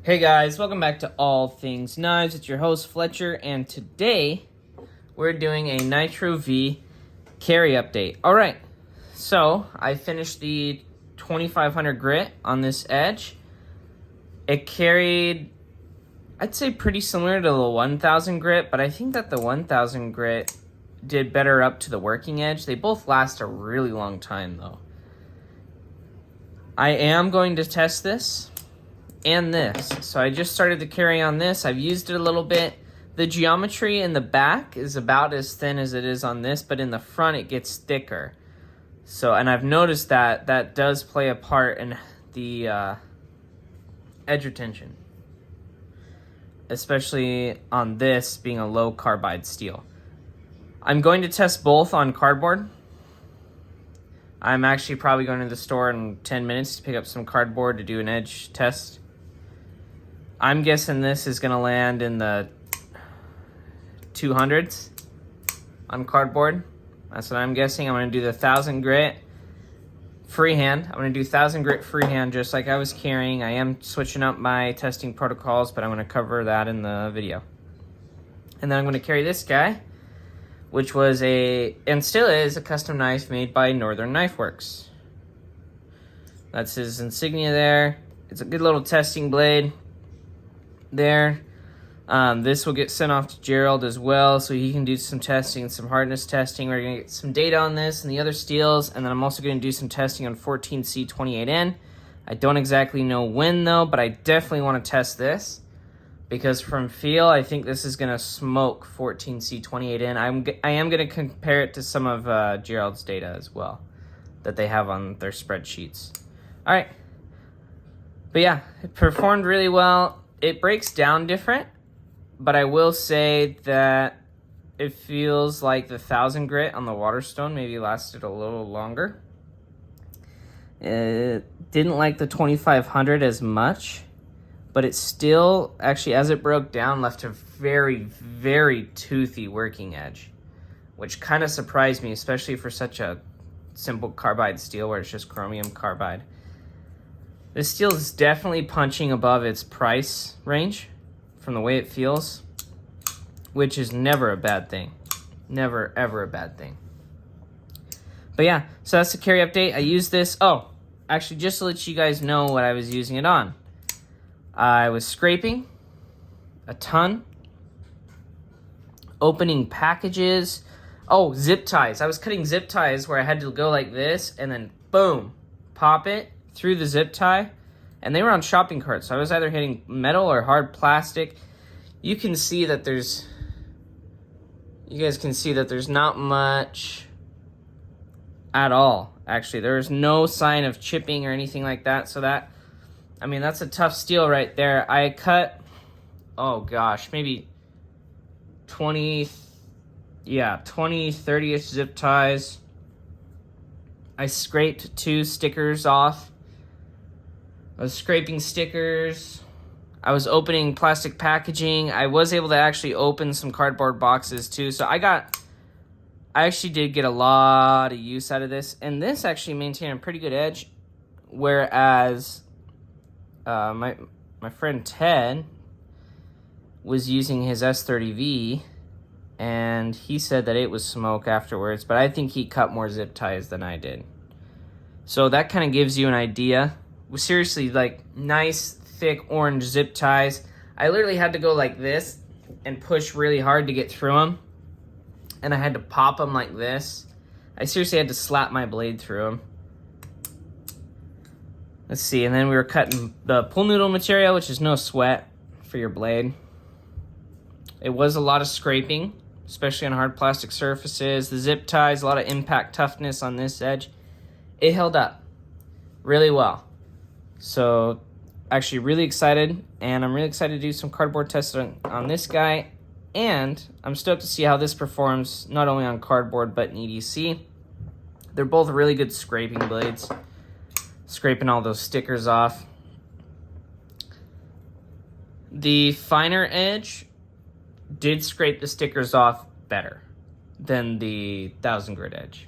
Hey guys, welcome back to All Things Knives. It's your host Fletcher, and today we're doing a Nitro V carry update. Alright, so I finished the 2500 grit on this edge. It carried, I'd say pretty similar to the 1000 grit, but I think that the 1000 grit did better up to the working edge. They both last a really long time though. I am going to test this and this. So I just started to carry on this. I've used it a little bit. The geometry in the back is about as thin as it is on this, but in the front it gets thicker. So, and I've noticed that that does play a part in the edge retention, especially on this being a low carbide steel. I'm going to test both on cardboard. I'm actually probably going to the store in 10 minutes to pick up some cardboard to do an edge test. I'm guessing this is going to land in the 200s on cardboard. That's what I'm guessing. I'm going to do the 1000 grit freehand. I'm going to do 1000 grit freehand just like I was carrying. I am switching up my testing protocols, but I'm going to cover that in the video. And then I'm going to carry this guy, which was and still is, a custom knife made by Northern Knife Works. That's his insignia there. It's a good little testing blade there. This will get sent off to Gerald as well, so he can do some testing, some hardness testing. We're going to get some data on this and the other steels, and then I'm also going to do some testing on 14C28N. I don't exactly know when, though, but I definitely want to test this, because from feel, I think this is going to smoke 14C28N. I am going to compare it to some of Gerald's data as well that they have on their spreadsheets. All right. But yeah, it performed really well. It breaks down different, but I will say that it feels like the 1000 grit on the Waterstone maybe lasted a little longer. It didn't like the 2500 as much, but it still, actually, as it broke down, left a very, very toothy working edge, which kind of surprised me, especially for such a simple carbide steel where it's just chromium carbide. This steel is definitely punching above its price range from the way it feels, which is never a bad thing. Never, ever a bad thing. But yeah, so that's the carry update. I used this. Oh, actually, just to let you guys know what I was using it on. I was scraping a ton, opening packages. Oh, zip ties. I was cutting zip ties where I had to go like this and then boom, pop it through the zip tie, and they were on shopping carts, so I was either hitting metal or hard plastic. You can see that you guys can see that there's not much at all. Actually, there is no sign of chipping or anything like that, so that, I mean, that's a tough steel right there. I cut, oh gosh, maybe 20, 30-ish zip ties. I scraped 2 stickers off. I was scraping stickers. I was opening plastic packaging. I was able to actually open some cardboard boxes too. So I actually did get a lot of use out of this. And this actually maintained a pretty good edge. Whereas my friend Ted was using his S30V, and he said that it was smoke afterwards. But I think he cut more zip ties than I did. So that kind of gives you an idea. Seriously, like nice thick orange zip ties. I literally had to go like this and push really hard to get through them, and I had to pop them like this. I seriously had to slap my blade through them. Let's see, and then we were cutting the pull noodle material, which is no sweat for your blade. It was a lot of scraping, especially on hard plastic surfaces. The zip ties, a lot of impact toughness on this edge. It held up really well. So actually really excited, and I'm really excited to do some cardboard tests on this guy, and I'm stoked to see how this performs not only on cardboard but in EDC. They're both really good scraping blades, scraping all those stickers off. The finer edge did scrape the stickers off better than the 1000 grit edge.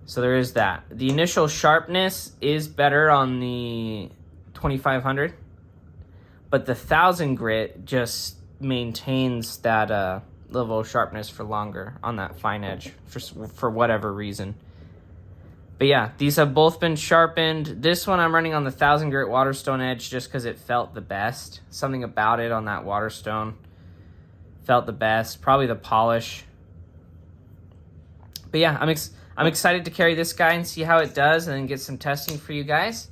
So there is that. The initial sharpness is better on the 2500, but the 1000 grit just maintains that level of sharpness for longer on that fine edge for whatever reason. But yeah, these have both been sharpened. This one I'm running on the 1000 grit Waterstone edge just because it felt the best. Something about it on that Waterstone felt the best. Probably the polish. But yeah, I'm excited to carry this guy and see how it does and then get some testing for you guys.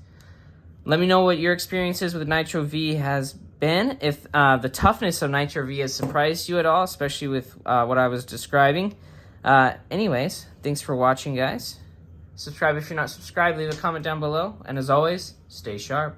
Let me know what your experiences with Nitro V has been. If the toughness of Nitro V has surprised you at all, especially with what I was describing. Anyways, thanks for watching, guys. Subscribe if you're not subscribed. Leave a comment down below. And as always, stay sharp.